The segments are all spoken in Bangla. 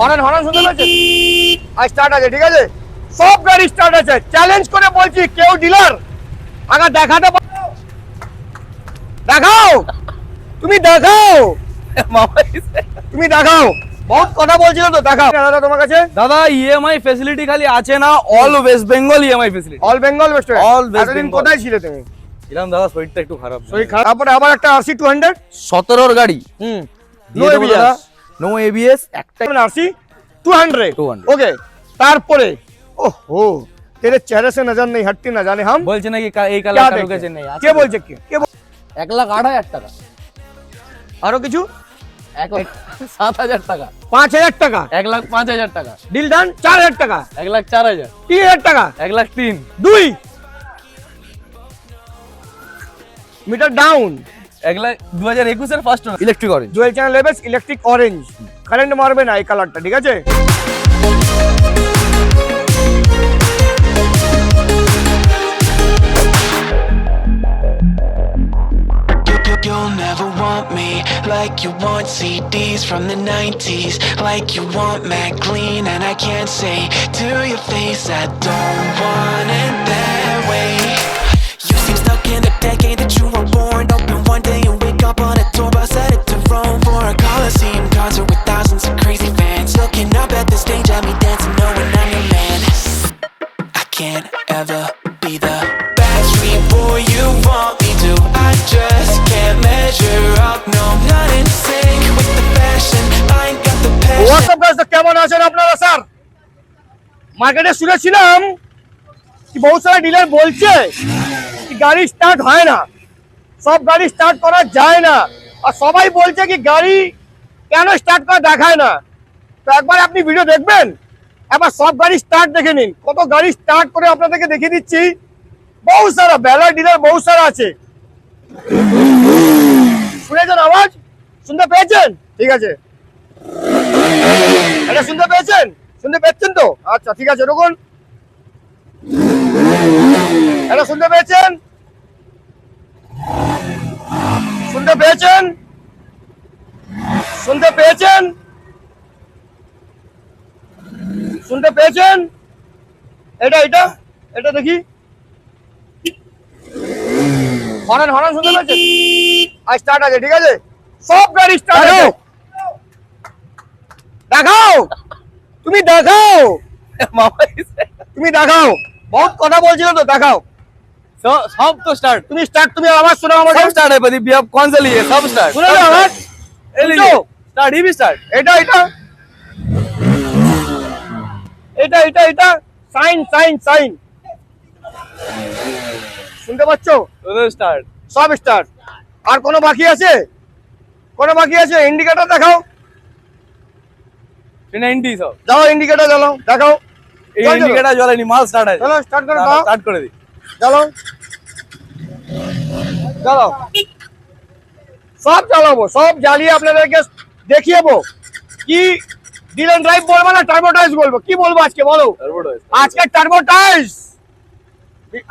হরেন হরেন শুনতে পাচ্ছেন? আর স্টার্ট আছে, ঠিক আছে, সব গাড়ি স্টার্ট আছে। চ্যালেঞ্জ করে বলছি, কেউ ডিলার আগে দেখাতে পারো? দেখাও, তুমি দেখাও তুমি দেখাও। বহুত কথা বলছিল তো, দেখাও দাদা তোমার কাছে। দাদা ইএমআই ফ্যাসিলিটি খালি আছে না, all West Bengal EMI facility. All Bengal West all West Bengal. কোথায় ছিলে তুমি? এরকম দাদা শরীরটা একটু খারাপ। শরীর খারাপ। তারপরে আবার একটা RC 200 17 গাড়ি। No ABS. নো এবিএস একটা RC 200 ओके। তারপরে ओहो तेरे चेहरे से नजर नहीं हटती, ना जाने हम বলছে নাকি এই কালার লোকেশন নেই। কে বলছে? কে 1,08,000 টাকা। আরো কিছু 1,07,000 টাকা, 5,000 টাকা, 1,05,000 টাকা, ডিল ডান 4,000 টাকা, 1,04,000, 3,000 টাকা, 1,03,000, 2 মিটার ডাউন, 2021 এর first electric orange. Dual channel levels electric orange. Current মারবে না এই কালারটা, ঠিক আছে? You'll never want me like you want CDs from the 90s, like you want Mac Clean, and I can't say to your face I don't want it that way. You seem stuck in the decade that you were born. Open one day and wake up on a tour bus headed to Rome for a Coliseum concert with thousands of crazy fans looking up at the stage at me dancing, knowing I'm your man. I can't ever be the Backstreet boy you want me to. I just can't measure up, no, not in sync with the fashion. I ain't got the passion. WhatsApp guys, কেমন আছেন আপনারা? স্যার মার্কেটে শুনেছিলাম কি বহুত সারা ডিলার বলছে কি গাড়ি স্টার্ট হয় না, সব গাড়ি স্টার্ট করা যায় না, আর সবাই বলছে কি গাড়ি কেন স্টার্ট করা দেখায় না। তো একবার আপনি ভিডিও দেখবেন, একবার সব গাড়ি স্টার্ট দেখে নিন। কত গাড়ি স্টার্ট করে আপনাদেরকে দেখিয়ে দিচ্ছি। বহু সারা বেলার ডিলার বহু সারা আছে। শুনেছেন আওয়াজ? শুনতে পেয়েছেন? ঠিক আছে, এটা শুনতে পেয়েছেন? শুনতে পেয়েছেন তো? আচ্ছা ঠিক আছে, রুকুন। এটা শুনতে পেয়েছেন? শুনতে পেয়েছেন? শুনতে পেয়েছেন? শুনতে পেয়েছেন? এটা এটা এটা দেখি। হরেন হরেন শুনতে পেয়েছেন? আর স্টার্ট আছে, ঠিক আছে, সব গাড়ি স্টার্ট আছে। দেখাও, তুমি দেখাও তুমি দেখাও। বহুত কথা বলছিল তো, দেখাও। सब तो स्टार्ट। তুমি স্টার্ট, তুমি আওয়াজ শোনাও আমাকে। सब स्टार्ट है प्रदीप भैया, कौन सा लिए? सब स्टार्ट। শুনে নাও আওয়াজ। ये लीजिए स्टार्ट, ये भी स्टार्ट। এটা এটা এটা এটা এটা সাইন সাইন সাইন শুনতে পাচ্ছো? दोनों स्टार्ट। সব স্টার্ট। আর কোনো বাকি আছে? কোনো বাকি আছে? ইন্ডিকেটর দেখাও। 90 सब। যাও ইন্ডিকেটর জ্বালাও, দেখাও। এই ইন্ডিকেটর জ্বলেনি, মাল স্টার্ট আছে। চলো স্টার্ট করে দাও। স্টার্ট করে দি। চালাও চালাও, সব চালাবো, সব জ্বালিয়ে আপনাদেরকে দেখিয়েবো। কি ডিলার ড্রাইভ বলবো না টার্বোটাইজ বলবো? কি বলবো আজকে বলো? আজকে টার্বোটাইজ।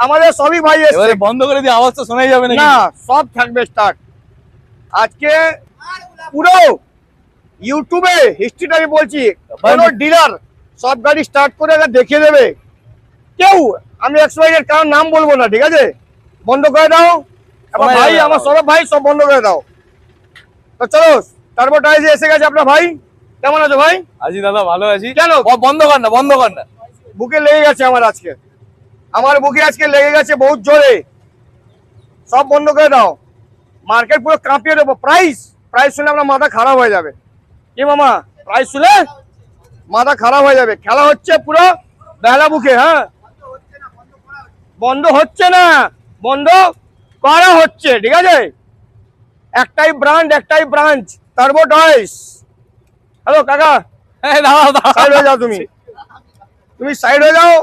আমাদের সবই ভাই এসে এবারে বন্ধ করে দি, আওয়াজ তো শোনাই যাবে নাকি? না, সব থাকবে স্টার্ট। আজকে পুরো ইউটিউবে হিস্ট্রিটা আমি বলছি, কোন ডিলার সব গাড়ি স্টার্ট করে দেখিয়ে দেবে। কেউ আমি এক্সওয়াইজের কারণ নাম বলবো না, ঠিক আছে? বন্ধ করে দাও। আমার ভাই, আমার সৌরভ ভাই, সব বন্ধ করে দাও। তো চলো, টার্বোটাইজে এসে গেছে আপনার ভাই। কেমন আছো ভাই? আজি দাদা ভালো আছি। কেন? বন্ধ কর না, বন্ধ কর না। বুকে লেগে গেছে আমার আজকে, আমার বুকে আজকে লেগে গেছে বহুত জোরে। সব বন্ধ করে দাও। মার্কেট পুরো কাঁপিয়ে দেবো। প্রাইস প্রাইস শুনে আপনার মাথা খারাপ হয়ে যাবে। কি মামা, প্রাইস শুনে মাথা খারাপ হয়ে যাবে। খেলা হচ্ছে পুরো বেলা বুকে। হ্যাঁ, বন্ধ হচ্ছে না, বন্ধ করা হচ্ছে, ঠিক আছে? একটাই ব্র্যান্ড, একটাই ব্রাঞ্চ, টার্বোটাইজ। হ্যালো কাকা, সাইড হয়ে যাও। তুমি তুমি সাইড হয়ে যাও।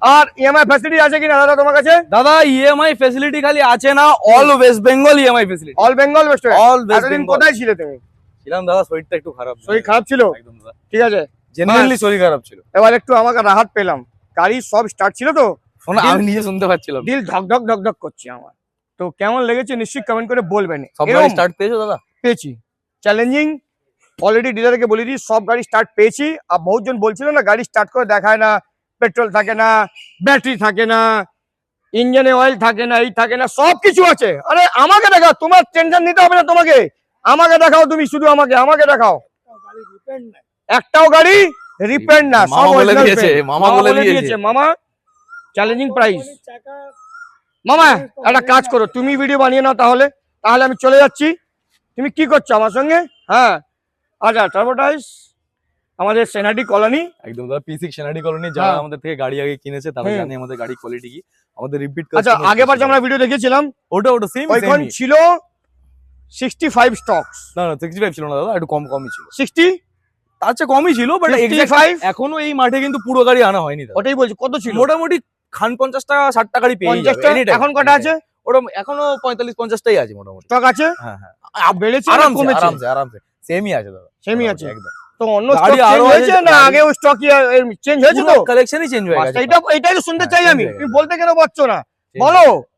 আর ইএমআই ফ্যাসিলিটি আছে কিনা দাদা তোমার কাছে? দাদা ইএমআই ফ্যাসিলিটি খালি আছে না, all West Bengal EMI facility. All Bengal West. All West Bengal. কোথায় ছিলে তুমি? ছিলাম দাদা, শরীরটা একটু খারাপ। শরীর খারাপ ছিল? একদম দাদা, ঠিক আছে, জেনারেলি শরীর খারাপ ছিল। এবার একটু আমাকে রাহাত পেলাম। গাড়ি সব স্টার্ট ছিল তো, শোনা আমি নিজে শুনতে পাচ্ছিলাম। দিল ধক ধক ধক ধক করছে আমার। তো কেমন লেগেছে নিশ্চয়ই কমেন্ট করে বলবেন। সব গাড়ি স্টার্ট পেয়েছো দাদা? পেয়েছি। চ্যালেঞ্জিং অলরেডি ডিলারকে বলে দিই সব গাড়ি স্টার্ট পেয়েছি। আর বহুজন বলছিল না গাড়ি স্টার্ট করে দেখায় না, পেট্রোল থাকে না, ব্যাটারি থাকে না, ইঞ্জিনে অয়েল থাকে না, এই থাকে না, সব কিছু আছে। আরে আমাকে দেখাও, তোমার টেনশন নিতে হবে না তোমাকে, আমাকে দেখাও, তুমি শুধু আমাকে দেখাও। একটাও গাড়ি রিপেয়ার না, সব মামা বলে original দিয়েছে, paint। মামা বলে দিয়েছে। মামা চ্যালেঞ্জিং প্রাইস। মামা একটা কাজ করো, তুমি ভিডিও বানিয়ে নাও তাহলে আমি চলে যাচ্ছি। তুমি কি করছো আমার সঙ্গে? হ্যাঁ আচ্ছা, টার্বোটাইজ আমাদের সেনাটি কলোনি। একদম দাদা, P6 সেনাটি কলোনি। যারা হ্যাঁ। আমাদের থেকে গাড়ি আগে কিনেছে তারা হুম। জানে আমাদের গাড়ি কোয়ালিটি কি। আমাদের রিপিট আচ্ছা আগেবার যে আমরা ভিডিও দেখেছিলাম ওটা সেম ওইখান ছিল 65 স্টকস। না 65 ছিল না দাদা, একটু কমই ছিল। 60 তার চেয়ে কমই ছিল, বাট 55 এখনো এই মাঠে কিন্তু পুরো গাড়ি আনা হয়নি দাদা। ওটাই বলছি, কত ছিল? মোটামুটি 50 টাকা 60 টাকা গাড়ি পেয়ে 50 যাবে টা। anytime, এখন কটা আছে? ওটা এখনো 45-50 টাই আছে মোটামুটি। স্টক আছে? হ্যাঁ হ্যাঁ, বেড়েছে না আরামসে কমেছে? আরামসে সেমই আছে দাদা, সেমই আছে একদম। তো অন্য গাড়ি স্টক আরো চেঞ্জ হয়েছে আছে, না গাড়ি- আগেও স্টক চেঞ্জ হয়েছে তো? কালেকশনই চেঞ্জ হয়ে গেছে। এটাই তো শুনতে হ্যাঁ, চাই আমি, change হয়ে তুমি গেছে। বলতে কেন পারছো না? Change বলো। হয়ে গেছে।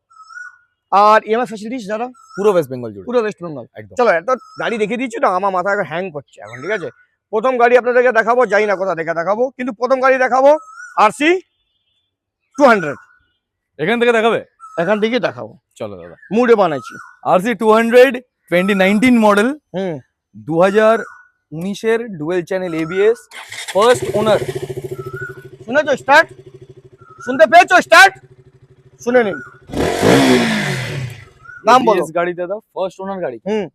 আর ইএমআই ফ্যাসিলিটিস দাদা পুরো ওয়েস্ট বেঙ্গল জুড়ে পুরো ওয়েস্ট বেঙ্গল। একদম। চলো এত গাড়ি দেখে দিচ্ছি না, আমার মাথা এখন হ্যাং করছে এখন, ঠিক আছে? প্রথম গাড়ি আপনাদেরকে দেখাবো, যাই না কোথা দেখে দেখাবো, কিন্তু প্রথম গাড়ি দেখাবো আরসি 200। এখান থেকে দেখাবে? এখান থেকে দেখাবো, চলো দাদা। মুডে বানাইছি। RC 200 2019 মডেল, হুম 2019 এর dual channel ABS, first owner. শুনেছো স্টার্ট? শুনতে পেয়েছো স্টার্ট? শুনে নিন। নাম বলো। ABS গাড়ি দাদা, ফার্স্ট ওনার গাড়ি। হুম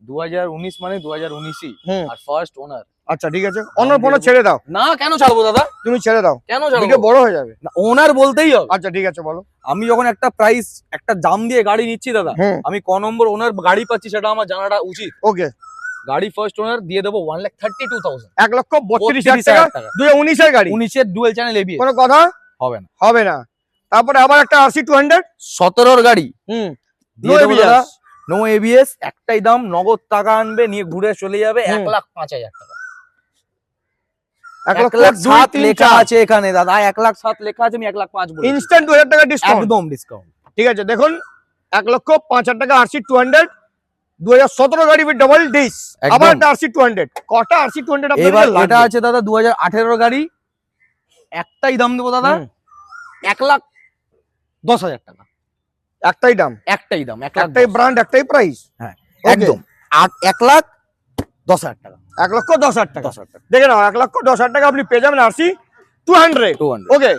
2019 মানে 2019ই, হুম আর ফার্স্ট ওনার। আচ্ছা ঠিক আছে, অন্য ফোনে ছেড়ে দাও, না কেন ছাড়বো দাদা, তুমি ছেড়ে দাও, কেন ভিডিও ছাড়বো? বড় হয়ে যাবে। ওনার বলতেই হবে। আচ্ছা ঠিক আছে বলো। আমি যখন একটা প্রাইস, একটা দাম দিয়ে গাড়ি নিচ্ছি দাদা, হুম আমি ক নম্বর ওনার গাড়ি পাচ্ছি সেটা আমার জানাটা উচিত। ওকে, গাড়ি ফার্স্ট ওনার দিয়ে দেবো 1,32,000, 1,32,000 টাকা, 2019 এর গাড়ি, 19 এর ডুয়েল চ্যানেল ABS। কোনো কথা হবে না। হবে না। তারপরে আবার একটা আরসি 200। 17 গাড়ি হুম দিয়ে দেবো ABS। দাদা, নো ABS, একটাই দাম, নগদ টাকা আনবে, নিয়ে ঘুরে চলে যাবে, হুম। 1,05,000 টাকা। 1,07,000 লেখা আছে এখানে দাদা, 1,07,000 লেখা আছে, আমি 1,05,000 বলি। ইনস্ট্যান্ট 2000 টাকা ডিসকাউন্ট। একদম ডিসকাউন্ট। ঠিক আছে দেখুন, 1,05,000 টাকা আরসি 200, 2017 গাড়ি উইথ ডাবল ডিস। একদম। আবার একটা আরসি 200, কটা আরসি 200 এবার আপনাদের এটা লাগবে? আছে দাদা 2018 গাড়ি, একটাই দাম দেবো দাদা, হুম, 1,10,000 টাকা। একটাই দাম, একটাই দাম, একটাই ব্র্যান্ড, একটাই প্রাইস। হ্যাঁ, Okay. একদম। 1,10,000 টাকা। 1,10,000 টাকা। 10,000 টাকা। দেখে নাও, 1,10,000 টাকা আপনি পেয়ে যাবেন আরসি 200। 200। ওকে,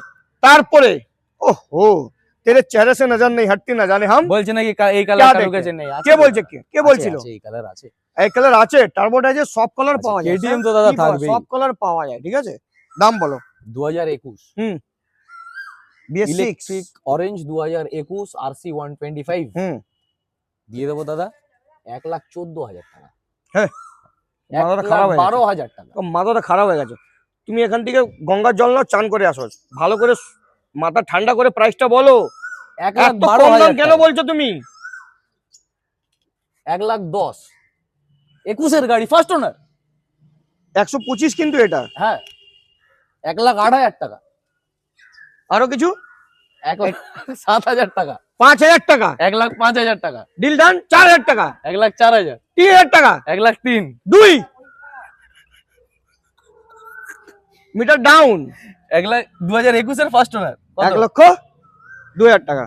তারপরে ওহো তেরে চেহারে সে নজর নেই হটতি না জানে হাম। বলছে নাকি এই क्या কালার देखते? কারো কাছে নেই। আছে কে দাদা। বলছে? কে বলছিল? আছে, এই কালার আছে। এই কালার আছে, টার্বোটাইজে সব কালার আচ্ছা, পাওয়া যায়। KTM স্যার, তো দাদা কি পাওয়া- থাকবেই। সব কালার পাওয়া যায়, ঠিক আছে? দাম বলো। 2021 BS6। ইলেকট্রিক অরেঞ্জ 2021 RC 125 হুম দিয়ে দেবো দাদা 1,14,000 টাকা। হ্যাঁ, মাথাটা খারাপ হয়ে গেছে। 12,000 টাকা। মাথাটা খারাপ হয়ে গেছে। তুমি এখান থেকে গঙ্গার জল নাও, চান করে আসো, ভালো করে মাথা ঠান্ডা করে প্রাইসটা বলো। এত কম দাম 1,12,000 কেন বলছো তুমি? 1,10,000 21 এর গাড়ি ফার্স্ট ওনার। 125 কিন্তু এটা। হ্যাঁ, 1,08,000 টাকা। আরো কিছু? 1,07,000 টাকা। 5,000 টাকা 1,05,000 টাকা। Deal done. 4,000 টাকা 1,04,000। 3,000 টাকা 1,03,000। 2 মিটার ডাউন। 2021 এর ফার্স্ট ওনার 1,02,000 টাকা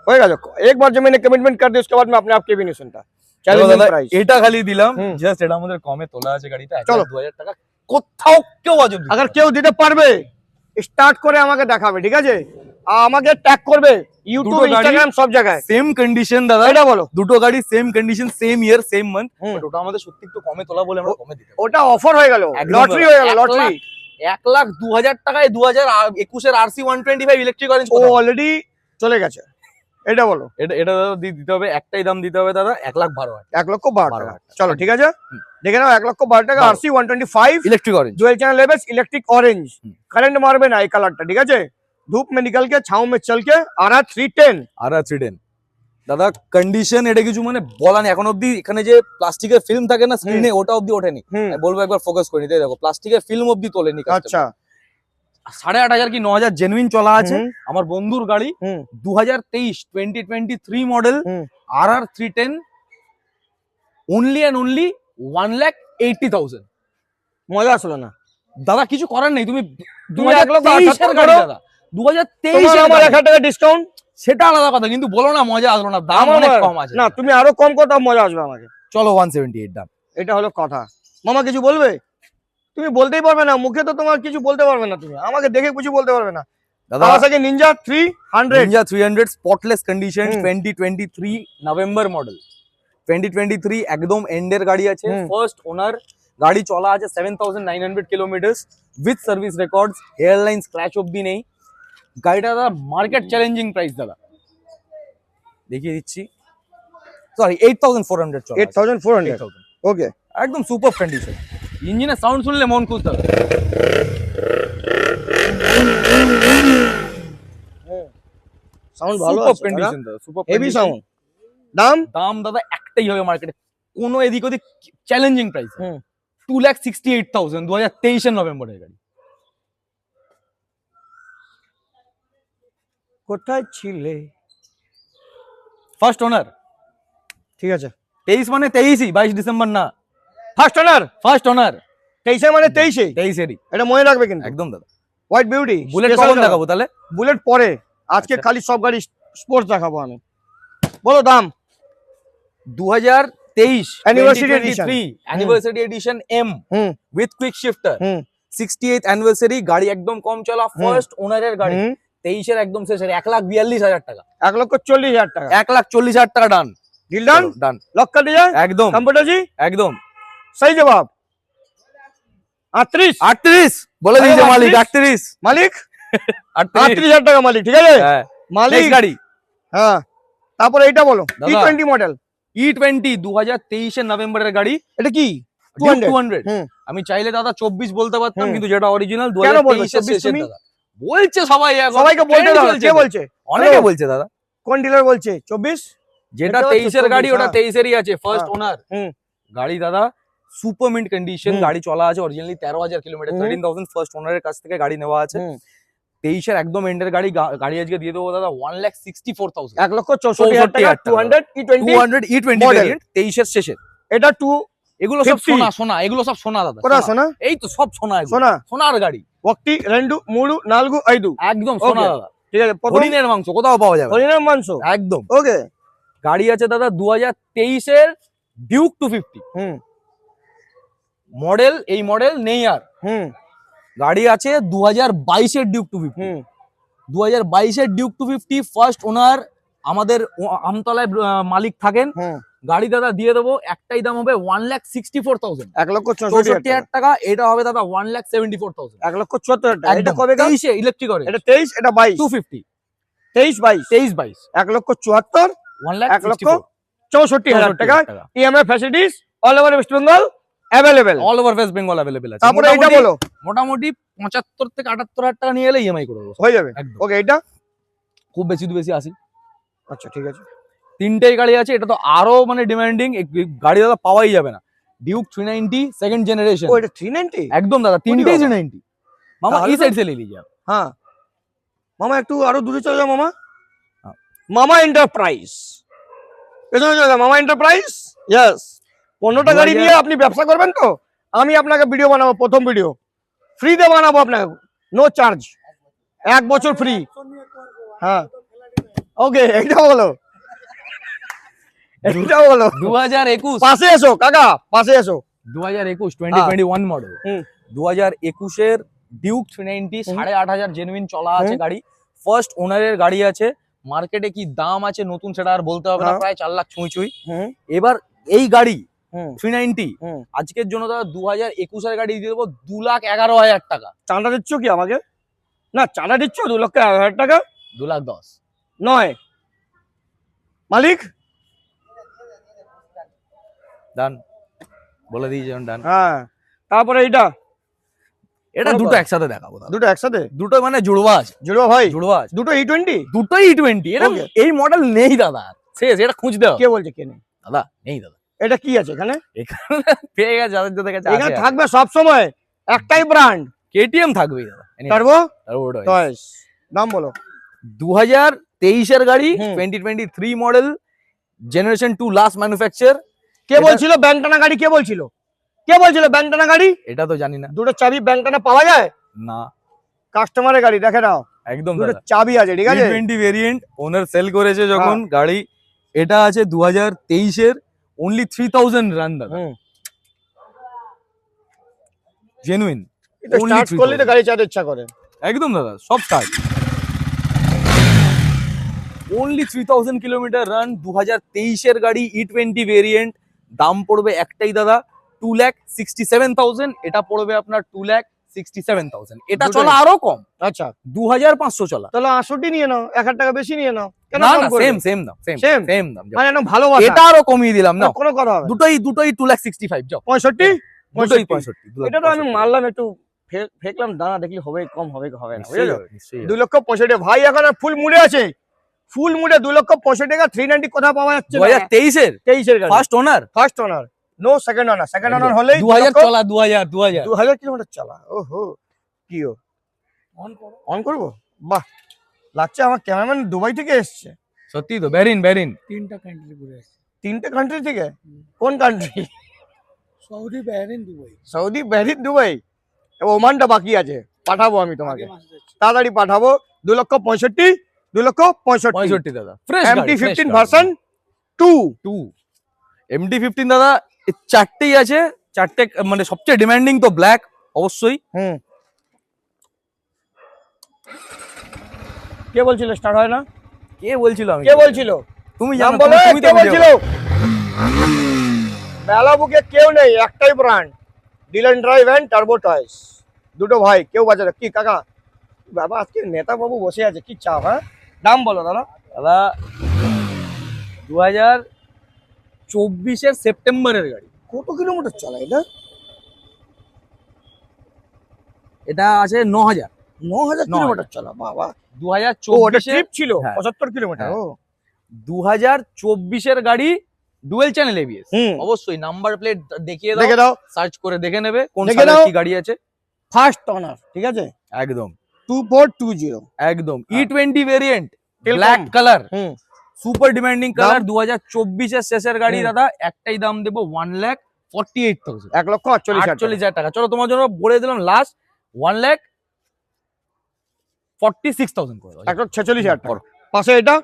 হয়ে গেল। एक बार जो मैंने कमिटमेंट कर दी उसके बाद मैं अपने आप के भी नहीं सुनता। Challenging price. এটা খালি দিলাম, হুম। জাস্ট এটা আমাদের কমে তোলা আছে গাড়িটা। চলো। 1,02,000 টাকা কোথাও কেউ অজব দিতে अगर পারবে না। কেউ দিতে পারবে স্টার্ট করে আমাকে দেখাবে, ঠিক আছে? আর আমাকে ট্যাগ করবে ইউটিউব, দুটো গাড়ি- ইনস্টাগ্রাম সব জায়গায়। সেম কন্ডিশন দাদা, এটা বলো। দুটো গাড়ি same condition, same year, same month. হুম। ওটা আমাদের সত্যি একটু কমে তোলা বলে আমরা কমে দিতে পারি। ওটা অফার হয়ে গেল, একদম লটারি দাদা। হয়ে গেল, 1,00,000 লটারি। 1,02,000 টাকায় 2021 এর RC 125 ইলেকট্রিক অরেঞ্জ। ও অলরেডি চলে গেছে। এটা বলো। এটা দাদা দিতে হবে, একটাই দাম দিতে হবে দাদা, 1,12,000 1,12,000 টাকা। 12,000 চলো ঠিক আছে, হুম। দেখে নাও। 1,12,000 টাকা বারো। RC 125 electric orange. Dual channel ABS electric orange. হুম। करंट मारবে না এই কালারটা, ঠিক আছে? धूप में निकल के छाव में चल के आरा 310। আর আছে দাদা কন্ডিশন, এটা কিছু মানে বলা নেই এখন অব্দি। এখানে যে প্লাস্টিকের ফিল্ম থাকে না স্ক্রিনে, ওটা অব্দি ওঠেনি। হুম আমি বলবো একবার ফোকাস করে নিতে। দেখো প্লাস্টিকের ফিল্ম অব্দি তোলেনি। আচ্ছা 8,500 কি 9,000 জেনুইন চলা আছে। হুম, আমার বন্ধুর গাড়ি হুম 2023 model hmm. RR 310 only and only 80,000। মজা আসলো না। দাদা কিছু করার নেই, তুমি তুমি 1,78,000 2023 এর গাড়ি করো। দাদা, 2023 তোমার এর আমার গাড়ি। 1,000 টাকা ডিসকাউন্ট। সেটা আলাদা কথা, কিন্তু বলো না মজা আসলো না, দাম অনেক কম আছে। না তুমি আরো কম করো, তাও মজা আসবে আমাকে। চলো 178 দাম। এটা হলো কথা। মামা কিছু বলবে? তুমি বলতেই পারবে না, মুখে তো তোমার কিছু বলতে পারবে না, তুমি আমাকে দেখে কিছু বলতে পারবে না। দাদা Kawasaki Ninja 300 Ninja 300 spotless condition, হুম। 2023 নভেম্বর মডেল, 2023 একদম এন্ডের গাড়ি আছে, হুম। ফার্স্ট ওনার গাড়ি, চলা আছে 7,900 kilometres with service records, airline scratch অবধি নেই। গাড়িটা দাদা মার্কেট চ্যালেঞ্জিং প্রাইস দাদা, দেখিয়ে দিচ্ছি, সরি 8,400 চলা আছে। 8,400। 8,000 ওকে, একদম সুপার কন্ডিশন। ইঞ্জিনের সাউন্ড শুনলে মন খুশ হবে। সাউন্ড ভালো সুপার আছে কন্ডিশন দাদা, সুপার হেভি সাউন্ড। দাম? দাম দাদা একটাই হবে মার্কেটে, কোনো এদিক ওদিক চ্যালেঞ্জিং প্রাইস, হুম। 2,68,000, 2023 নভেম্বরের গাড়ি। কোথায় ছিলে? ফার্স্ট ওনার, ঠিক আছে। 23 মানে 23ই, 22 ডিসেম্বর না, ফার্স্ট ওনার ফার্স্ট ওনার 23 মানে 23। 23এরই, এটা মনে রাখবে কিন্তু। একদম দাদা। হোয়াইট বিউটি বুলেট কখন দেখাবো তাহলে? বুলেট পরে, আজকে আচ্ছা। খালি সব গাড়ি স্পোর্টস দেখাবো আমি। বলো দাম। 2023 Anniversary 2023 anniversary edition um hmm with quick shifter, hmm 68th anniversary গাড়ি, একদম কম চলা, ফার্স্ট ওনারের গাড়ি, হুম 23 এর একদম শেষের, 1,42,000 টাকা, 1,40,000 টাকা। 1,40,000 টাকা ডান। Deal done. ডান লক कर दिया। একদম कंप्यूटर जी একদম। सही जवाब। 38 38 বলে দিয়েছে মালিক, 38 মালিক 38 38,000 টাকা মালিক, ঠিক আছে হ্যাঁ, মালিক। নেক্সট গাড়ি হ্যাঁ, তারপরে এইটা বলো। দাদা। E20 model. E20 2023 এর নভেম্বরের গাড়ি, এটা কি? 200। হুম আমি চাইলে দাদা 24 বলতে পারতাম, হুম। কিন্তু যেটা অরিজিনাল কেন বলবে 2023 এর 24 শেষের তুমি? দাদা, বলছে সবাই এখন, সবাইকে বলতে trend দাও। চলছে কে তো। বলছে? অনেকে Hello? বলছে দাদা, কোন ডিলার বলছে 24? যেটা এটা 23 এর হচ্ছে গাড়ি 24, ওটা হ্যাঁ। 23 এরই আছে, ফার্স্ট হ্যাঁ। ওনার হুম গাড়ি দাদা, সুপার মিন্ট কন্ডিশন, হুম। গাড়ি চলা আছে অরিজিনালি 13,000 কিলোমিটার, হুম। 13,000 ফার্স্ট ওনারের কাছ থেকে গাড়ি নেওয়া আছে। হুম 23 এর একদম এন্ডের গাড়ি, গাড়ি আজকে দিয়ে দেবো দাদা 1,64,000, 1,64,000 টাকা। 200 E20 200 E20 Model। ভেরিয়েন্ট, 23 এর শেষের। এটা 2 এগুলো সব 50 সোনা সোনা, এগুলো সব সোনা দাদা, কোথা সোনা। সোনা? এই তো সব সোনা, এগুলো সোনা। সোনার গাড়ি, 1 2 3 4 5 একদম সোনা Okay. দাদা, ঠিক আছে। প্রথম হরিণের মাংস কোথাও পাওয়া যাবে না। হরিনাম মাংস। একদম। ওকে। গাড়ি আছে দাদা 2023 এর ডিউক 250 হুম মডেল, এই মডেল নেই আর। হুম গাড়ি আছে 2022 এর ডিউক 250, হুম 2022 এর ডিউক 250 ফার্স্ট ওনার, আমাদের আমতলায় মালিক থাকেন। হুম গাড়ি দাদা দিয়ে দেবো, একটাই দাম হবে 1,64,000, 1,64,000 টাকা। এটা হবে দাদা 1,74,000, 1,74,000 টাকা। এটা কবে? 23 এ ইলেকট্রিক করে, এটা 23, এটা 22। 250, 23 22 23-22, 1,74,000, 1,64,000 1,64,000 টাকা। EMI facilities all over West Bengal available. All over West Bengal available আছে। তারপরে এটা বলো। মোটামুটি 75 থেকে 78,000 টাকা নিয়ে এলে ইএমআই করে দেবো, হয়ে যাবে। একদম। ওকে, এটা খুব বেশি তো বেশি আসি। আচ্ছা ঠিক আছে। তিনটেই গাড়ি আছে, এটা তো আরো মানে ডিমান্ডিং গাড়ি দাদা, পাওয়াই যাবে না। ডিউক 390 সেকেন্ড জেনারেশন, ও এটা 390। একদম দাদা, তিনটেই বাবা। 390। মামা তাহলে এই তো- সাইড से ले लीजिए आप। হ্যাঁ মামা, একটু আরো দূরে চলে যাও মামা। হ্যাঁ। মামা এন্টারপ্রাইজ, পেছনে চলে যাও। মামা এন্টারপ্রাইজ, ইয়েস। 15টা গাড়ি নিয়ে আপনি ব্যবসা করবেন তো? আমি আপনাকে ভিডিও বানাবো, প্রথম ভিডিও ফ্রিতে বানাবো আপনাকে, নো চার্জ, 1 বছর ফ্রি। হ্যাঁ ওকে, এটা বলো, এটা বলো। 2021 পাশে এসো কাকা, পাশে এসো। 2021 2021 মডেল, হুম 2021 এর ডিউক 390, 8,500 জেনুইন চলা আছে হুম। গাড়ি, ফার্স্ট ওনারের গাড়ি আছে। মার্কেটে কি দাম আছে নতুন সেটা আর বলতে হবে না, হ্যাঁ। প্রায় 4 লাখ ছুঁই ছুঁই। হুম এবার এই গাড়ি হুম 390 হুম। আজকের জন্য দাদা 2021 এর গাড়ি দিয়ে দেবো 2,11,000 টাকা, চাঁদা দিচ্ছ কি আমাকে? না, চাঁদা দিচ্ছ 2,11,000 টাকা 2,10,000 নয় মালিক। ডান, বলে দিয়েছি ডান। হ্যাঁ, তারপরে এইটা এটা কোনো দুটো কথা। একসাথে দেখাবো দাদা, দুটো একসাথে দুটো মানে জুড়বা আছে, জুড়ো ভাই। জুড়বা আছে, দুটো E20। দুটোই E20। এটা Okay. এই মডেল নেই দাদা, শেষ, এটা খুঁজতে হবে কে বলছে কে নেই? দাদা, নেই দাদা, এটা কি আছে এখানে? এখানে পেয়ে গেছে যাদের যাদের কাছে এখানে আছে। থাকবে সব সময় একটাই ব্র্যান্ড, কেটিএম থাকবেই দাদা, টার্বো টার্বো। চয়েস। দাম বলো। 2023 এর গাড়ি, হুম। 2023 মডেল, জেনারেশন 2 লাস্ট ম্যানুফ্যাকচার। কে বলছিল ব্যাংটানা গাড়ি? কে বলছিল? কে বলছিল ব্যাংক টানা গাড়ি? এটা তো জানি না। দুটো চাবি ব্যাংক টানা পাওয়া যায়? না, কাস্টমারের গাড়ি দেখে নাও, একদম দুটো দাদা। চাবি আছে, ঠিক আছে? E20 ভেরিয়েন্ট, ওনার সেল করেছে যখন গাড়ি, এটা আছে 2023 এর, only 3000 রান দাদা, হুম। জেনুইন। এটা Only স্টার্ট 3000 করলে তো গাড়ি চালাতে ইচ্ছা করে। একদম দাদা, সব স্টার্ট। only 3000 কিলোমিটার রান, 2023 এর গাড়ি, E20 ভেরিয়েন্ট, দাম পড়বে একটাই দাদা 2,67,000, এটা পড়বে আপনার 2,67,000। এটা দুটোই? চলা আরো কম, আচ্ছা, 2500 চলা। তাহলে 68 নিয়ে নাও, 1000 টাকা বেশি নিয়ে নাও। কেন না কম না, করবে? সেম দাম, Same? সেম দাম। মানে একদম ভালোবাসা। এটা আরো কমিয়ে দিলাম না, কোনো কথা হবে না। দুটোই 2,65,000 যাও। 65? দুটোই 65? 65। এটা তো আমি মারলাম একটু, ফেকলাম দানা, দেখলি হবে কম, হবে হবে না, নিশ্চয়ই বুঝলো? হবে, নিশ্চয়ই হবে। 2,65,000 ভাই, এখন ফুল মুডে আছে, ফুল মুডে 2,65,000 টাকা 390 কোথাও পাওয়া যাচ্ছে না। 2023 এর 23 এর গাড়ি, first owner, first owner, no second owner. Second owner হলেই 2000 চলা, 2000 2000 কিলোমিটার চলা। ওহো, কি অন করবো? বাহ, লাগছে আমার ক্যামেরাম্যান দুবাই থেকে এসছে। সত্যি তো, বেরিন। 3টা কান্ট্রি ঘুরে আসছে। 3টে কান্ট্রি থেকে? কোন country? Saudi, Bahrain, Dubai. Saudi, Bahrain, Dubai, এবং ওমানটা বাকি আছে। পাঠাবো আমি তোমাকে, আগে মাসে যাচ্ছে। তাড়াতাড়ি পাঠাবো। 2,65,000, 2,65,000। 65 দাদা, ফ্রেশ MT-15 ভার্সন 2। 2 MT-15 দাদা, এই চারটেই আছে, চারটে মানে সবচেয়ে ডিমান্ডিং তো ব্ল্যাক অবশ্যই। হুম। কে বলছিল স্টার্ট হয় না? কে বলছিল? আমি কে বলছিল? তুমি নাম জানো, বলো, তুমি তো কে বলছিল। বলছিল? বেলা বুকে কেউ নেই, একটাই brand, Dylan drive and turbo toys. দুটো ভাই, কেউ বাজারে কি কাকা? বাবা, আজকে নেতা বাবু বসে আছে, কি চাপ? হ্যাঁ, দাম বলো দাদা। দাদা 2024 এর সেপ্টেম্বরের গাড়ি, কত কিলোমিটার চলা এটা? এটা আছে 9000। 9,000 9,000 কিলোমিটার চলা, বাবা। ও, ওটা 2024 এর, ট্রিপ ছিল হ্যাঁ। 75 কিলোমিটার। হ্যাঁ। ও 2024 এর গাড়ি, ডুয়েল চ্যানেল ABS, হুম, অবশ্যই নাম্বার প্লেট দেখিয়ে দাও, দেখে দাও, সার্চ করে দেখে নেবে কোন দেখে সালের দাও। কি গাড়ি আছে। ফার্স্ট ওনার, ঠিক আছে? একদম 2420। একদম হ্যাঁ। E20 variant, Telcom। Black colour, হুম, সুপার ডিমান্ডিং দাম? কালার, 2024 এর শেষের গাড়ি হুম। দাদা, একটাই দাম দেবো 1,48,000, 1,48,000 48,000 টাকা। চলো তোমার জন্য বলে দিলাম লাস্ট 1,46,000 করে দাও। 1,46,000 টাকা। পাশে এটা,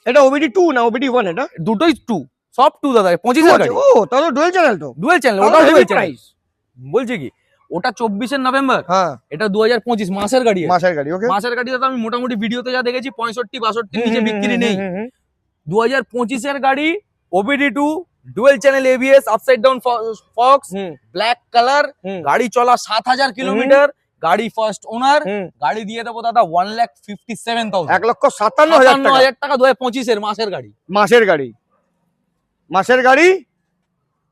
এটা OBD 2 না OBD 1? এটা দুটোই 2, সব 2 দাদা, 25 এর গাড়ি, ও, তাহলে ডুয়েল চ্যানেল তো। ডুয়েল চ্যানেল, তাহলে ওটাও heavy ডুয়েল চ্যানেল। price। বলছি কি, ওটা 24 নভেম্বর, হ্যাঁ, এটা 2025 মাসের গাড়ি আছে। মাসের গাড়ি। ওকে, মাসের গাড়ি দাদা, আমি মোটামুটি ভিডিওতে যা দেখেছি 65-62 নিচে বিক্রি নেই। 2025 এর গাড়ি, OBD2, dual channel ABS, upside down Fox, black colour, গাড়ি চলা 7000 কিলোমিটার, গাড়ি ফার্স্ট ওনার, গাড়ি দিয়ে দেবো দাদা 1,57,000, 1,57,000 টাকা 2025 এর মাসের গাড়ি। মাসের গাড়ি, মাসের গাড়ি।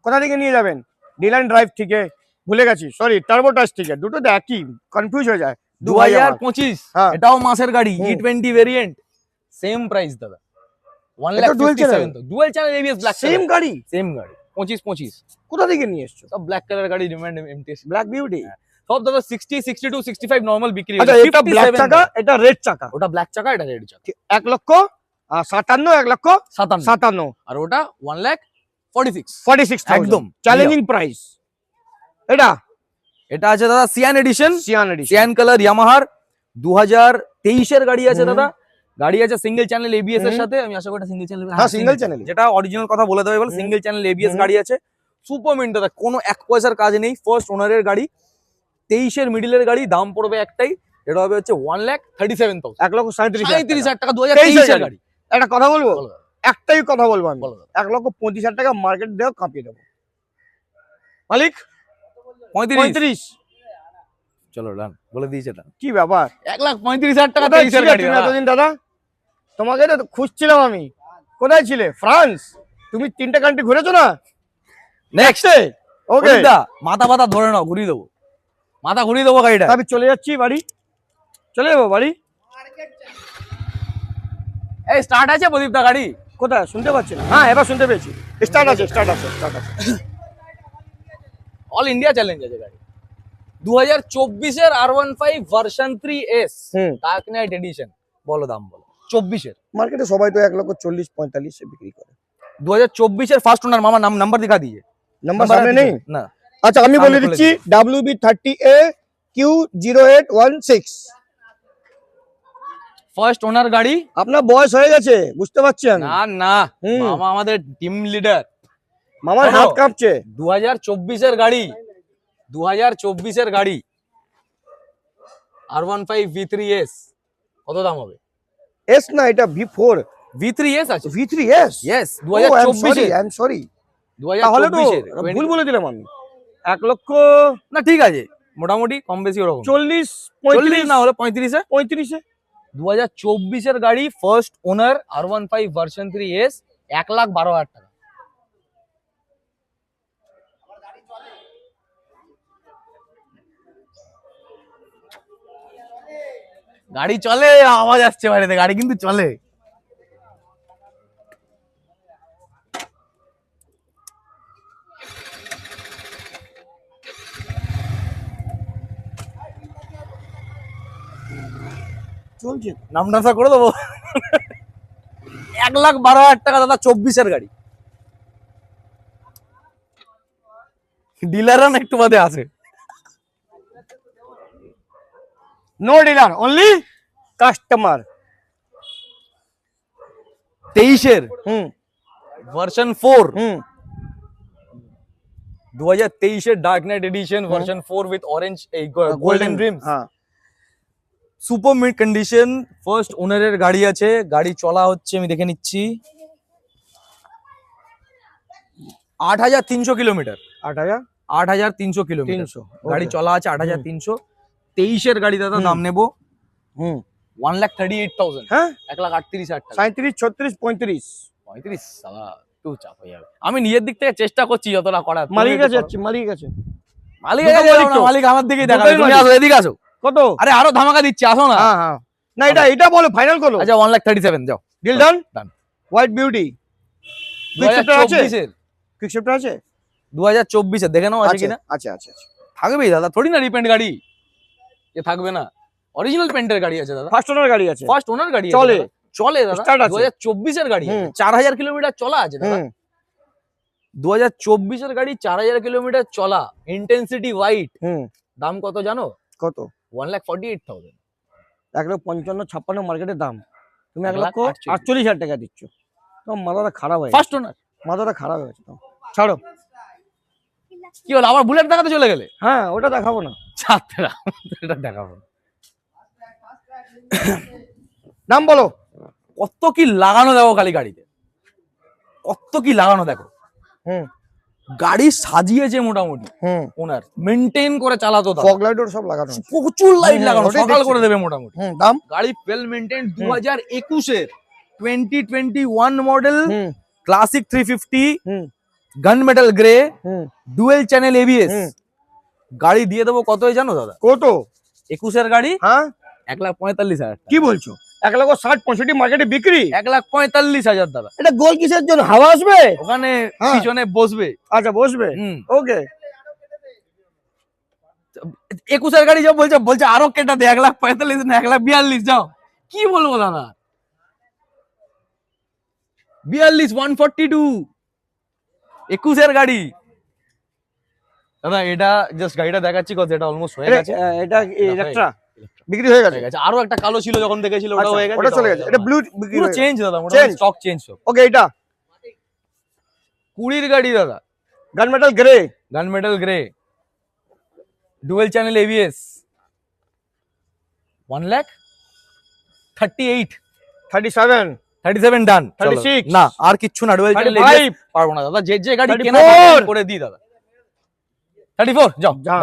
কোথা থেকে নিয়ে যাবেন? ডিলান ড্রাইভ থেকে, ভুলে গেছি, সরি, টার্বো টাচ থেকে। দুটো তো একই, কনফিউজ হয়ে যায়। 2025, হ্যাঁ। এটাও মাসের গাড়ি, হুম। E20 ভেরিয়েন্ট, সেম প্রাইস দাদা, এটা dual channel? 1,57,000, dual channel ABS, black same গাড়ি, সেম গাড়ি, 25, কোথা থেকে নিয়ে এসছো? সব ব্ল্যাক কালার গাড়ি, ডিমান্ড MTS ব্ল্যাক বিউটি। সব দাদা 60, 62, 65 নরমাল বিক্রি আচ্ছা, হচ্ছে, এটা ব্ল্যাক 57 চাকা, এটা রেড চাকা। ওটা ব্ল্যাক চাকা, এটা রেড চাকা, 1,57,000, 57, 1,57,000, আর ওটা 1,46,000 46,000 একদম চ্যালেঞ্জিং প্রাইস। এটা আছে দাদা cyan edition, cyan edition. Cyan colour, ইয়ামাহার, 2023 এর গাড়ি আছে হুম। দাদা। গাড়ি আছে সিঙ্গেল চ্যানেল ABS এর হুম। সাথে, আমি আশা করি সিঙ্গেল চ্যানেল, হ্যাঁ, single channel। যেটা অরিজিনাল কথা বলে দেবে বলে, হুম। সিঙ্গেল চ্যানেল ABS হুম। গাড়ি আছে, সুপার মিন্ট দাদা, কোনো 1 পয়সার কাজ নেই, ফার্স্ট ওনারের গাড়ি, 23 এর মিডিলের গাড়ি, দাম পড়বে একটাই, এটা হবে হচ্ছে 1,37,000, 1,37,000 টাকা, 2023 এর গাড়ি। একটা কথা বলবো, বলো দাদা, একটাই কথা বলবো আমি, বলো দাদা। 1,35,000 টাকা মার্কেট দেও, কাঁপিয়ে দেবো। মালিক 35, 35। চলো ডান, বলে দিয়েছে ডান, কি ব্যাপার? 1,35,000 টাকা, কোথায় 23 এর ছিলে গাড়ি তুমি দাদা। এতদিন দাদা? তোমাকে তো খুঁজছিলাম আমি। কোথায় ছিলে? ফ্রান্স? তুমি 3টে কান্ট্রি ঘুরেছো না? নেক্সট ওকে, মাথা পাতা ধরে নাও, ঘুরিয়ে দেবো, মাথা ঘুরিয়ে দেবো গাড়িটা। আমি চলে যাচ্ছি বাড়ি, চলে যাবো বাড়ি। এই স্টার্ট আছে প্রদীপটা গাড়ি? কোথায় শুনতে পাচ্ছি না? হ্যাঁ, এবার শুনতে পেয়েছি। স্টার্ট আছে, স্টার্ট আছে, স্টার্ট আছে। অল ইন্ডিয়া চ্যালেঞ্জ আছে গাড়ি, 2024 এর R15 version 3S, dark knight addition. বলো দাম বলো, 24 এর। মার্কেটে সবাই তো 1,40,45 বিক্রি করে। 2024 এর ফার্স্ট ওনার, মামা নাম্বার দিখা দিয়ে। নাম্বার সামনে নেই? না, আচ্ছা আমি বলে সামনে দিচ্ছি খুলে WB30A Q0816। ফার্স্ট ওনার গাড়ি। আপনার বয়স হয়ে গেছে বুঝতে পারছেন, না না, হুম। মামা আমাদের টিম লিডার। মামার শোনো। হাত কাঁপছে। 2024 এর গাড়ি, 2024 এর গাড়ি, R15 V3S কত দাম হবে? এস না, এটা V4 V3S আছে, V3S। Yes, Oh, I'm 2024 sorry, এর, I'm sorry। তাহলে তো 2024 এর ভুল বলে দিলাম আমি। 1,00,000 না ঠিক আছে, মোটামুটি কম বেশি ওরকম 40 40 35 না হলে 35 এ। 35 2024 এর গাড়ি, ফার্স্ট ওনার, R15 ভার্সন 3S, 1,12,000 টাকা। গাড়ি চলে, আওয়াজ আসছে বাড়িতে, গাড়ি কিন্তু চলে। চলছে। নাম ট্রান্সফার করে দেবো। 1,12,000 টাকা দাদা, 24 এর গাড়ি। ডিলাররা একটু বাদে আছে। No dealer, only customer. 23 এর হুম ভার্সন 4, হুম 2023 এর dark knight edition version 4 with orange এই গোল্ডেন ড্রিমস, হ্যাঁ সুপার মিড কন্ডিশন, ফার্স্ট ওনারের গাড়ি আছে। গাড়ি চলা হচ্ছে, আমি দেখে নিচ্ছি, 8,300 কিলোমিটার। 8,000 8,300 কিলোমিটার 300 গাড়ি চলা আছে, 8,300। 23 এর গাড়ি দাদা, দাম নেবো হুম 1,38,000, হ্যাঁ 1,38,000 টাকা। 37 36 35 35 সালা একটু চাপ হয়ে যাবে। আমি নিজের দিক থেকে চেষ্টা করছি যতটা করার। তুমি মালিক একটু কাছে করো। যাচ্ছি, মালিক কাছে। মালিক দুটো কাছে যাও মালিক না, তো। মালিক আমার দিকেই দেখা, দুটোই তুমি মালিক। আসো, এদিকে আসো। কত? আরে আরো ধামাকা দিচ্ছি, আসো না। হ্যাঁ হ্যাঁ না, এটা বলো, ফাইনাল করো। আচ্ছা 1,37,000 যাও। Deal done. Done। White beauty. Quick shifter আছে? 2024 এর, কুইক শিফটার আছে? 2024 এর দেখে নাও আছে আছে কিনা। আছে আছে আছে। থাকবেই দাদা, থোড়ি না রিপেন্ট গাড়ি যে থাকবে না। অরিজিনাল পেন্টের গাড়ি আছে দাদা, ফার্স্ট ওনার গাড়ি আছে। ফার্স্ট ওনার গাড়ি চলে। আছে, চলে দাদা। Start আছে। 2024 এর গাড়ি, হুম। 4,000 কিলোমিটার চলা আছে দাদা। হুম 2024 এর গাড়ি, 4,000 কিলোমিটার চলা, ইন্টেন্সিটি হোয়াইট। হুম দাম কত জানো? কত? 1,48,000। 1,55,56 মার্কেটের দাম, তুমি 1,48,000 1,48,000 টাকা দিচ্ছ। তোমার মাথাটা খারাপ হয়ে গেছে, ফার্স্ট ওনার। মাথাটা খারাপ হয়ে গেছে তোমার। ছাড়ো। কি হলো, আবার বুলেট দেখাতে চলে গেলে? হ্যাঁ ওটা দেখাবো না। ছাড়তে দাও, এটা দেখাবো না। নাম বলো। কত কি লাগানো দেখো খালি গাড়িতে, কত কি লাগানো দেখো। হুম গাড়ি সাজিয়েছে মোটামুটি, হুম ওনার মেনটেন করে চালাতো দাদা। ফগ লাইট সব লাগানো আছে। প্রচুর লাইট হুম, লাগানো, ওটাই সকাল দেখছি। করে দেবে মোটামুটি। দাম? গাড়ি ওয়েল মেনটেন। 2021 এর 2021 মডেল, হুম ক্লাসিক 350, হুম গান মেটাল গ্রে, হুম ডুয়েল চ্যানেল এবিএস। হুম। গাড়ি দিয়ে দেবো কত জানো দাদা? কত? 21 এর গাড়ি, হ্যাঁ 1,45,000। কি বলছো? 1,60,65 মার্কেটে বিক্রি। 1,45,000 দাদা। এটা গোল কিসের জন্য? হাওয়া আসবে? ওখানে হ্যাঁ। পিছনে বসবে। আচ্ছা বসবে। হুম। ওকে 21 এর গাড়ি যাও বলছে আরো কেটা দে, 1,45,000 না 1,42,000, যাও। কি বলবো দাদা? 42, 142, 21 এর গাড়ি দাদা। এটা জাস্ট গাড়িটা দেখাচ্ছি কত, এটা অলমোস্ট হয়ে গেছে। এটা হয়ে ইলেকট্রা বিক্রি হয়ে হয়ে গেছে। গেছে। আরো একটা কালো ছিল যখন দেখেছিল, ওটা আচ্ছা, হয়ে গেছে। ওটা চলে গেছে। এটা ব্লু বিক্রি পুরো হয়ে গেছে। চেঞ্জ দাদা, মোটামুটি Change? স্টক চেঞ্জ সব। ওকে এটা 20 গাড়ি দাদা, গান মেটাল গ্রে। গান metal grey, dual channel ABS, 1,38,000, 37 37 ডান। 36 না আর কিচ্ছু না, ডুয়েল চ্যানেল 35 এবিএস পারবো না দাদা। যে গাড়ি 34 কেনা করে দিই দাদা। 34 যাও। যা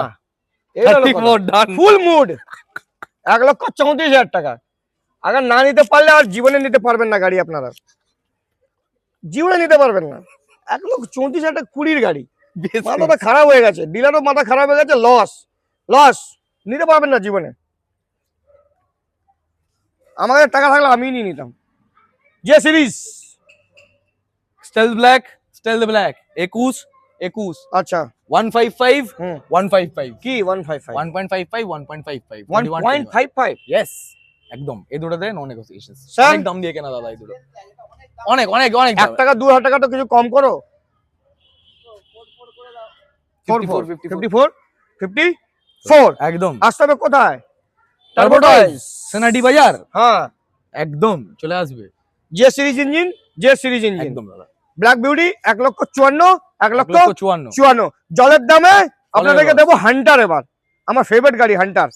34 ডান। ফুল মুড। 1,34,000 টাকা। আগে না নিতে পারলে আর জীবনে নিতে পারবেন না গাড়ি, আপনারা জীবনে নিতে পারবেন না। 1,34,000 টাকা 20 গাড়ি। মাথাটা খারাপ হয়ে গেছে, ডিলারও মাথা খারাপ হয়ে গেছে। লস লস, নিতে পারবেন না জীবনে। আমাদের টাকা থাকলে আমি নিয়ে নিতাম। যে সিরিজ স্টেলথ ব্ল্যাক, 21 আচ্ছা 155, হুম 155 কি 155 1.55, 1.55, 1.55 ইয়েস একদম। এই দুটোতে নো নেগোসিয়েশন। Sir? অনেক দাম দিয়ে কেনা দাদা এই দুটো, অনেক অনেক অনেক 1 টাকা 2,000 টাকা তো কিছু কম করো। 54 54 একদম আসতে হবে কোথায়? টার্বোটয়েস সেনাটি বাজার, হ্যাঁ, একদম চলে আসবে যে সিরিজ ইঞ্জিন, যে সিরিজ ইঞ্জিন। একদম দাদা। ব্ল্যাক বিউটি 1,54,000, 1,54,000 1,54,000 জলের দামে আপনাদেরকে এবার। দেবো হান্টার। এবার আমার ফেভারিট গাড়ি হান্টার,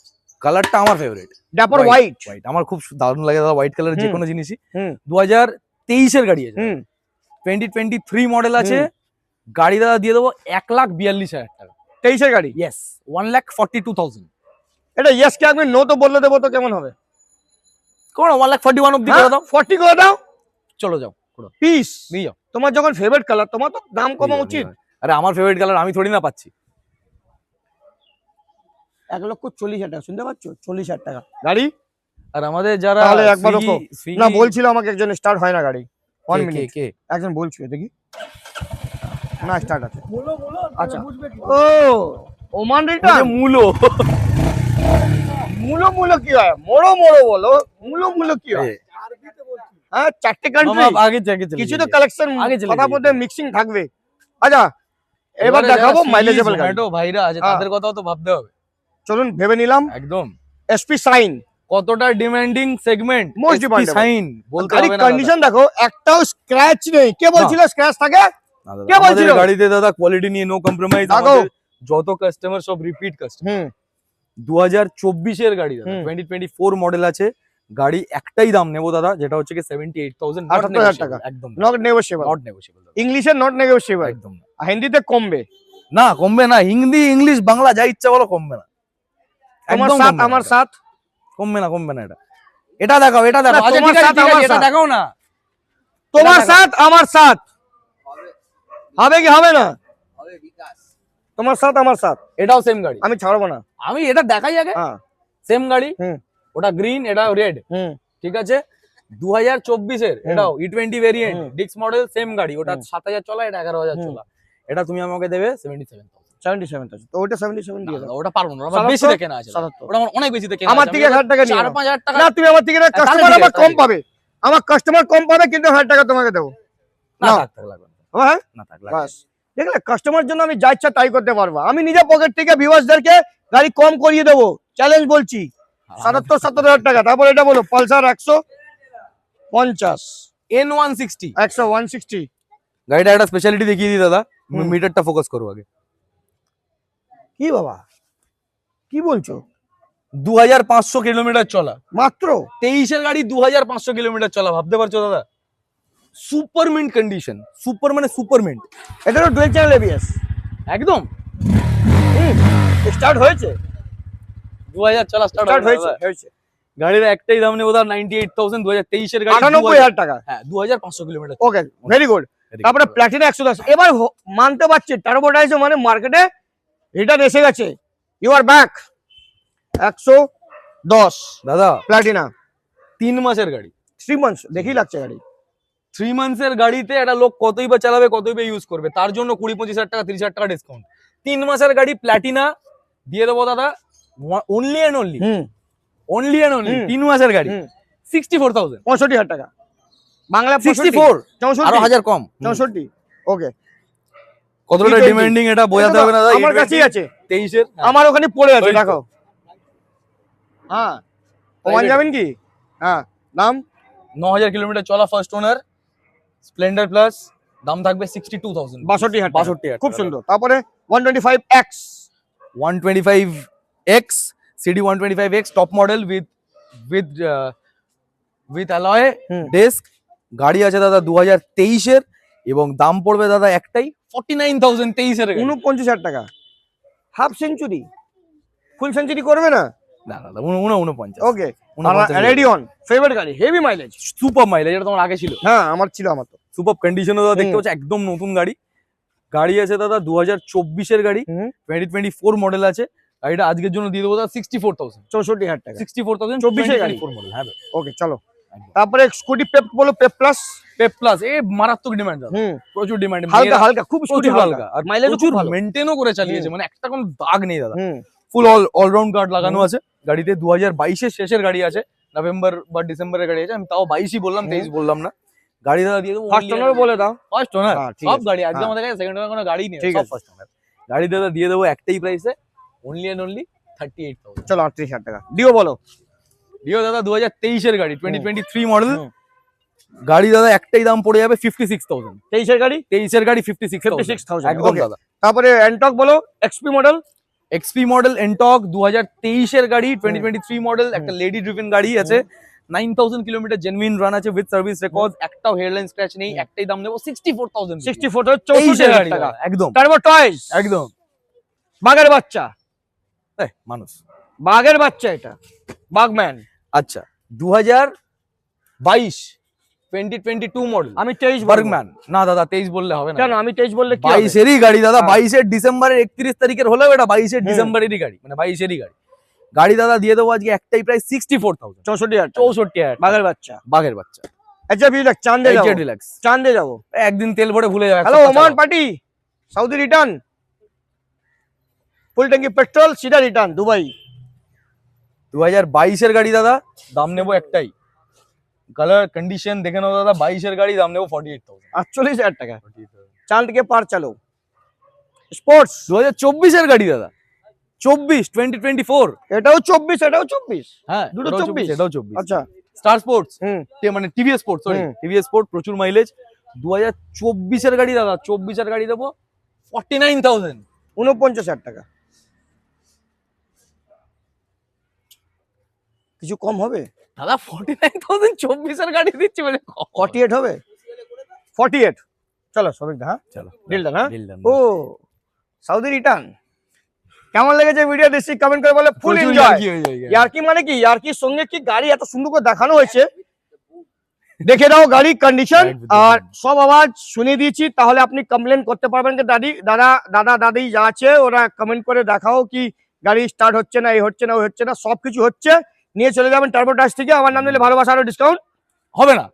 কালারটা আমার ফেভারিট, ড্যাপার হোয়াইট। হোয়াইট আমার খুব দারুণ লাগে দাদা, হোয়াইট কালারের যে হুম। কোনো জিনিসই। হুম 2023 এর গাড়ি আছে, হুম 2023 মডেল আছে। হুম। গাড়ি দাদা দিয়ে দেবো 1,42,000 টাকা। 23-এর গাড়ি। ইয়েস, 1,42,000। এটা ইয়েস কে আমি নো তো বললে দেবো তো কেমন হবে? কোনো 1,41,000 অব্দি করে দাও, 40 করে দাও, চলো যাও করো, পিস। নিয়ে যাও। তোমার যখন ফেভারিট কালার, তোমার তো দাম কমা নিয়ে যাও, উচিত। নিয়ে যাও। আরে আমার ফেভারিট কালার আমি থোড়ি না পাচ্ছি। 1,40,000 টাকা, শুনতে পাচ্ছ? 40,000 টাকা গাড়ি। আর আমাদের যারা তাহলে একবার Swiggy- রকো। Swiggy- না বলছিল আমাকে একজন, স্টার্ট হয় না গাড়ি। 1 কে, মিনিট, কে? একজন বলছিল, দেখি না স্টার্ট আছে। बोलो बोलो আচ্ছা। बुझবে কি? ও ওমান ওই রিটার্ন। যে মূলো। মূলো কি হয়? মোড়ো মোড়ো বলো, মূলো কি হয়? আরবিতে বলছি। হ্যাঁ, 4টে কান্ট্রি, মামা আগে চলে কিছু তো গেছে। কালেকশন আগে চলে কথার গেছে। মধ্যে মিক্সিং থাকবে। আচ্ছা, এবার এবারে দেখাবো যারা Swiggy, মাইলেজেবল গাড়ি। Zomato ভাইরা আছে হ্যাঁ। তাদের কথাও তো ভাবতে হবে। চলুন ভেবে নিলাম। একদম এসপি সাইন কতটা demanding segment, Most demandable। Shine বলতে গাড়ির হবে না কন্ডিশন দেখো, একটাও স্ক্র্যাচ নেই। কে বলছিল স্ক্র্যাচ থাকে? দাদা। কে আমাদের বলছিল? গাড়িতে দাদা কোয়ালিটি নিয়ে নো কম্প্রোমাইজ। দেখো। আমাদের যত কাস্টমার সব রিপিট কাস্টমার। হুম 2024 এর গাড়ি দাদা, হুম। 2024 মডেল আছে। গাড়ি একটাই দাম নেবো দাদা, যেটা হচ্ছে কি 78,000, not 78,000 negotiable, টাকা। একদম নট নেগোশিয়েবল। নট নেগোশিয়েবল, ইংলিশে নট নেগোশিয়েবল, একদম না। হিন্দিতে কমবে। না কমবে না, হিন্দি ইংলিশ বাংলা যা ইচ্ছা বলো কমবে না, তোমার একদম সাথ কমবে না আমার এটা। সাথ। কমবে না, কমবে না। এটা দেখাও, এটা দেখাও। না, আচ্ছা তোমার ঠিক আছে, সাথ ঠিক আমার আছে, এটা সাথ। দেখাও না। তোমার দেখাও। সাথ আমার সাথ হবে কি হবে না? তোমার সাথ আমার সাথ, এটাও সেম গাড়ি, আমি ছাড়বো না। আমি এটা দেখাই আগে। হ্যাঁ সেম গাড়ি, হুম। ওটা গ্রিন, এটা রেড, হুম ঠিক আছে। 2024 এর হুম। এটাও E20 ভেরিয়েন্ট, হুম। ডিক্স মডেল, সেম গাড়ি। ওটা হুম। 7,000 চলা, এটা 11,000 হুম। চলা। এটা তুমি আমাকে দেবে 77,000। 77,000, তো ওইটা 77 দিয়ে দাও। ওটা পারবো না, আমার 77, বেশি দেখে না আছে। 77। ওটা আমার অনেক বেশি দেখে না আমার আছে। থেকে 1,000 টাকা নিয়ে নাও। 4-5,000 টাকা না, তুমি আমার থেকে তাহলে কাস্টমার ঠিক আছে, আমার কম তাহলে পাবে, আমার কাস্টমার কম পাবে, কিন্তু 1,000 টাকা তোমাকে দেবো। না নাও। থাক, থাক, লাগবে না। হ্যাঁ না থাক, লাগবে না। বাস, দেখলে কাস্টমার জন্য আমি যা ইচ্ছা তাই করতে পারবো। আমি নিজে পকেট থেকে ভিউয়ার্সদেরকে গাড়ি কম করিয়ে দেবো, চ্যালেঞ্জ বলছি। 77,000 টাকা। তারপর এটা বলো, পালসার 150, N160 160। গাড়িটা একটা স্পেশালিটি দেখিয়ে দিই দাদা, হুম। মিটারটা ফোকাস করো আগে। কি বাবা, কি বলছো? 2,500 কিলোমিটার চলা, মাত্র 23 এর গাড়ি 2,500 কিলোমিটার চলা, ভাবতে পারছো দাদা? সুপার মিন্ট কন্ডিশন, সুপার মানে সুপার মিন্ট, এটা তো ডুয়েল চ্যানেল এবিএস। একদম। স্টার্ট হয়েছে, 2,000 চলা স্টার্ট স্টার্ট হয়েছে হয়েছে। হয়েছে। গাড়ির একটাই দাম নেবো দাদা 98,000, 2023 এর গাড়ি, 98,000 টাকা। হ্যাঁ 2,500 কিলোমিটার। ওকে, ভেরি গুড। তারপরে প্ল্যাটিনা 110। এবার মানতে পারছি টার্বোডাইজ মানে মার্কেটে রিটার্ন এসে গেছে। You R back. 110 দাদা প্ল্যাটিনা, 3 মাসের গাড়ি, 3 মান্থস, দেখেই লাগছে গাড়ি। 3 মান্থসের গাড়িতে একটা লোক কতই বা চালাবে, কতই বা ইউজ করবে, তার জন্য 20-25,000 টাকা, 30,000 টাকা ডিসকাউন্ট। 3 মাসের গাড়ি প্ল্যাটিনা দিয়ে দেবো দাদা, অনলি এন্ড অনলি, হুম অনলি এন্ড অনলি হুম। 3 মাসের গাড়ি, হুম। 64,000। 65,000 টাকা। বাংলা 64, 64, আরো 1000 কম। 64। ওকে, কতটা E20 ডিমান্ডিং এটা বোঝাতে হবে না দাদা। আমার কাছেই আছে, 23 এর, আমার ওখানে পড়ে আছে, ওই তো। দেখো। হ্যাঁ, ওমান যাবেন কি? হ্যাঁ, নাম 9,000 কিলোমিটার চলা, ফার্স্ট ওনার, স্প্লেন্ডার প্লাস, দাম থাকবে 62,000। 62,000 টাকা। 62,000 খুব সুন্দর। তারপরে 125X, 125X, CD 125X top model with alloy hmm. Disc. গাড়ি আছে দাদা 2023 এর, এবং দাম পড়বে দাদা একটাই 49,000। 23 এর গাড়ি। 49,000 টাকা। হাফ সেঞ্চুরি, ফুল সেঞ্চুরি করবে না? না দাদা 49। ওকে, রেডিয়ন ফেভারিট গাড়ি, হেভি মাইলেজ। সুপার মাইলেজ, এটা তোমার আগে ছিল। হ্যাঁ, আমার ছিল, আমার তো। সুপার কন্ডিশনে দাদা দেখতে হুম। পাচ্ছ, একদম নতুন গাড়ি। গাড়ি আছে দাদা 2024 এর গাড়ি, হুম। 2024 মডেল আছে। গাড়িটা আজকের জন্য দিয়ে দেবো দাদা 64,000। 64,000 টাকা। 64,000, 24 এর গাড়ি। 2024 মডেল। হ্যাঁ ওকে, চলো। একদম। তারপরে স্কুটি পেপ বলো, পেপ প্লাস। পেপ প্লাস, এ মারাত্মক ডিমান্ড দাদা, হুম, প্রচুর ডিমান্ড। হালকা হালকা, খুব স্কুটি প্রচুর হালকা, হালকা, আর মাইলেজ প্রচুর খুব ভালো। মেনটেনও করে চালিয়েছে, হুম। মানে একটা কোনো দাগ নেই দাদা। হুম, ফুল অলরাউন্ড গার্ড লাগানো আছে গাড়িতে। 2022 এর শেষের গাড়ি আছে, নভেম্বর বা ডিসেম্বরের গাড়ি আছে। আমি তাও 22ই বললাম, 23 বললাম না। গাড়ি দাদা দিয়ে দেবো ফার্স্ট ওনার বলে দাও। First owner. হ্যাঁ, ঠিক সব আছে। গাড়ি আজকে হ্যাঁ। আমাদের কাছে সেকেন্ড ওনার কোনো গাড়ি নেই, ঠিক সব আছে। First owner. গাড়ি দাদা দিয়ে দেবো একটাই প্রাইসে, অনলি অ্যান্ড অনলি 38,000। চলো 38,000 টাকা। ডিও বলো। ডিও দাদা 2023 এর গাড়ি, 2023 মডেল হুম। গাড়ি দাদা, একটাই দাম পড়ে যাবে 56,000। 23 এর গাড়ি 23 এর গাড়ি 56,000 56,000 একদম okay। দাদা। তারপরে এনটক বলো, XP model. XP model Ntorq 2023 এর গাড়ি, 2023 মডেল, একটা লেডি ড্রিভেন গাড়ি আছে, 9,000 কিলোমিটার জেনুইন রান আছে উইথ সার্ভিস রেকর্ড, একটাও হেডলাইন স্ক্র্যাচ নেই, একটাই দাম নেবো 64,000। 64 64,000 টাকা টাকা একদম টার্বো টয়েস, একদম। বাঘের বাচ্চা, মানুষ বাঘের বাচ্চা, এটা বাঘম্যান। আচ্ছা 2022 2022 মডেল আমি 23 বার্গম্যান। না দাদা 23 বললে হবে না, কেন? আমি 23 বললে কি হবে? 22 এরই গাড়ি দাদা, হ্যাঁ। 22 এর ডিসেম্বরের 31 তারিখের হলেও এটা 22 এর ডিসেম্বরেরই গাড়ি, মানে 22 এরই গাড়ি। গাড়ি দাদা দিয়ে দেবো আজকে একটাই প্রাইস 64,000। 64,000 64,000 বাঘের বাচ্চা। বাঘের বাচ্চা। আচ্ছা রিল্যাক্স, চাঁদে যাবো, রিল্যাক্স, চাঁদে যাবো। একদিন তেল ভরে ভুলে যাবে। Hello Oman party, Saudi return, full ট্যাঙ্কি পেট্রোল, সিধা রিটার্ন দুবাই। 2022 এর গাড়ি দাদা, দাম নেবো একটাই, কালার কন্ডিশন দেখে নাও দাদা। 22 এর গাড়ি, দাম নেবো 48,000। 48,000 টাকা। চাঁদ के पार चलो। স্পোর্টস 2024 এর গাড়ি দাদা, 2024। এটাও 24, এটাও 24। হ্যাঁ দুটো এটাও 24? এটাও 24। আচ্ছা স্টার স্পোর্টস, হুম মানে টিভিএস স্পোর্টস, সরি হুম। টিভিএস স্পোর্ট, প্রচুর মাইলেজ। 2024 এর গাড়ি দাদা, 24 এর গাড়ি দেবো 49,000। 49,000 টাকা। কিছু কম হবে? দাদা 49,000 24 এর গাড়ি দিচ্ছি মানে 48 হবে? 48 চলো সবিক দা। হ্যাঁ চলো ডিল ডান। হ্যাঁ ডিল ডান। ও সাউদি রিটার্ন কেমন লেগেছে ভিডিও? দেখছি কমেন্ট করে বলে ফুল প্রচুর এনজয়। ইয়ার্কি হয়ে যায়। ইয়ার্কি মানে কি? ইয়ার্কির সঙ্গে কি গাড়ি এত সুন্দর করে দেখানো হয়েছে, দেখে দাও গাড়ি কন্ডিশন আর সব আওয়াজ শুনিয়ে দিয়েছি। তাহলে আপনি কমপ্লেন করতে পারবেন যে দাদা দাদি যা আছে ওরা কমেন্ট করে দেখাও কি গাড়ি স্টার্ট হচ্ছে না, এই হচ্ছে না, ওই হচ্ছে না, সবকিছু হচ্ছে। নিয়ে চলে যাবেন টার্বো টাচ থেকে। আমার নাম নিলে ভালোবাসা আরো ডিসকাউন্ট হবে না,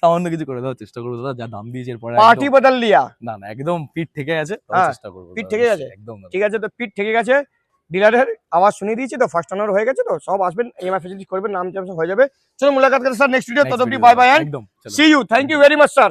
সামান্য কিছু করে দেওয়ার চেষ্টা করবো দাদা, যা দাম দিয়েছে এরপরে পার্টি বদল লিয়া। না না একদম পিট থেকে আছে, হ্যাঁ, চেষ্টা করবো পিঠ দাদা, থেকে আছে? একদম দাদা। ঠিক আছে, তো পিট থেকে গেছে, ডিলারের আওয়াজ শুনিয়ে দিয়েছি তো, ফার্স্ট অনার হয়ে গেছে তো, সব আসবেন ইএমআই ফেসিলিটি করবেন, নাম হয়ে যাবে। চলো মুলাকাত করতে স্যার নেক্সট ভিডিও। Next ততক্ষণ video বাই বাই দাদা, এন্ড একদম চলো। See you. Thank you very much sir.